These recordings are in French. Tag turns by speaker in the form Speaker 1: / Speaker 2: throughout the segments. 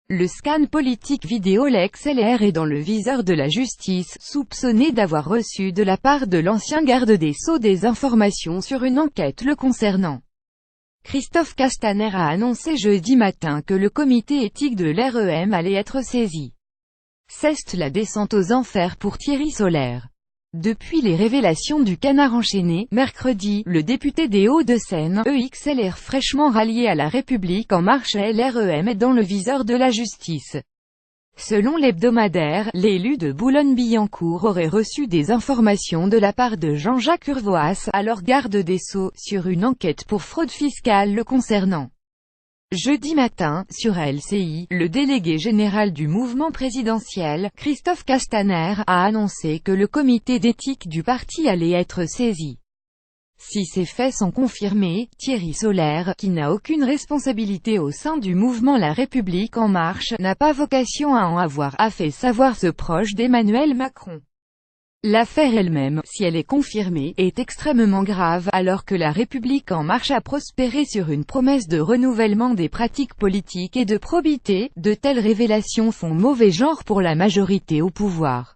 Speaker 1: Le scan politique vidéo l'ex-LR est dans le viseur de la justice, soupçonné d'avoir reçu de la part de l'ancien garde des Sceaux des informations sur une enquête le concernant. Christophe Castaner a annoncé jeudi matin que le comité éthique de l'REM allait être saisi. C'est la descente aux enfers pour Thierry Solère. Depuis les révélations du Canard enchaîné, mercredi, le député des Hauts-de-Seine, ex-LR fraîchement rallié à La République En Marche LREM est dans le viseur de la justice. Selon l'hebdomadaire, l'élu de Boulogne-Billancourt aurait reçu des informations de la part de Jean-Jacques Urvoas, alors garde des Sceaux, sur une enquête pour fraude fiscale le concernant. Jeudi matin, sur LCI, le délégué général du mouvement présidentiel, Christophe Castaner, a annoncé que le comité d'éthique du parti allait être saisi. Si ces faits sont confirmés, Thierry Solère, qui n'a aucune responsabilité au sein du mouvement La République En Marche, n'a pas vocation à en avoir, a fait savoir ce proche d'Emmanuel Macron. L'affaire elle-même, si elle est confirmée, est extrêmement grave, alors que La République En Marche a prospéré sur une promesse de renouvellement des pratiques politiques et de probité. De telles révélations font mauvais genre pour la majorité au pouvoir.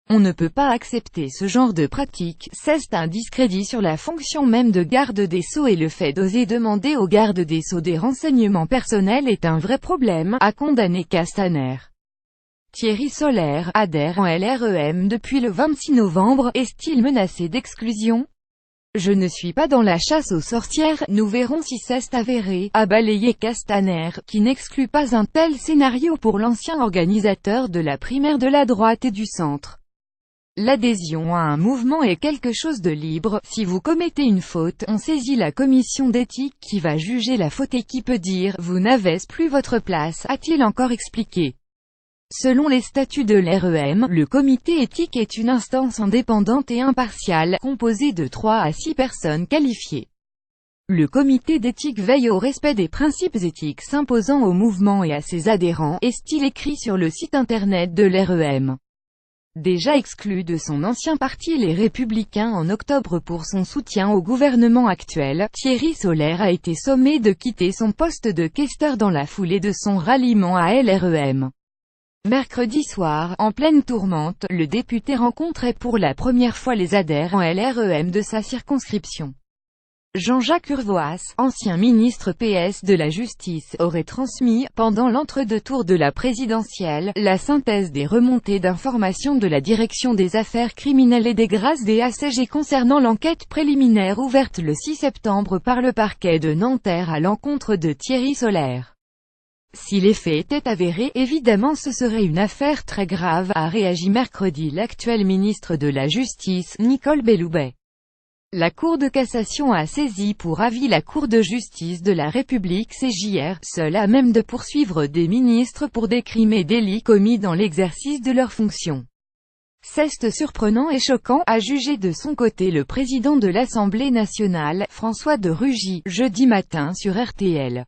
Speaker 1: On ne peut pas accepter ce genre de pratique, c'est un discrédit sur la fonction même de garde des Sceaux et le fait d'oser demander au garde des Sceaux des renseignements personnels est un vrai problème, a condamné Castaner. Thierry Solère adhère en LREM depuis le 26 novembre, est-il menacé d'exclusion? Je ne suis pas dans la chasse aux sorcières, nous verrons si c'est avéré, a balayé Castaner, qui n'exclut pas un tel scénario pour l'ancien organisateur de la primaire de la droite et du centre. L'adhésion à un mouvement est quelque chose de libre, si vous commettez une faute, on saisit la commission d'éthique qui va juger la faute et qui peut dire « vous n'avez plus votre place », a-t-il encore expliqué. Selon les statuts de l'REM, le comité éthique est une instance indépendante et impartiale, composée de 3 à 6 personnes qualifiées. Le comité d'éthique veille au respect des principes éthiques s'imposant au mouvement et à ses adhérents, est-il écrit sur le site internet de l'REM. Déjà exclu de son ancien parti Les Républicains en octobre pour son soutien au gouvernement actuel, Thierry Solère a été sommé de quitter son poste de questeur dans la foulée de son ralliement à LREM. Mercredi soir, en pleine tourmente, le député rencontrait pour la première fois les adhérents LREM de sa circonscription. Jean-Jacques Urvoas, ancien ministre PS de la Justice, aurait transmis, pendant l'entre-deux-tours de la présidentielle, la synthèse des remontées d'informations de la Direction des Affaires criminelles et des grâces des ACG concernant l'enquête préliminaire ouverte le 6 septembre par le parquet de Nanterre à l'encontre de Thierry Solère. Si les faits étaient avérés, évidemment ce serait une affaire très grave, a réagi mercredi l'actuel ministre de la Justice, Nicole Belloubet. La Cour de cassation a saisi pour avis la Cour de justice de la République CJR, seule à même de poursuivre des ministres pour des crimes et délits commis dans l'exercice de leurs fonctions. C'est surprenant et choquant, a jugé de son côté le président de l'Assemblée nationale, François de Rugy, jeudi matin sur RTL.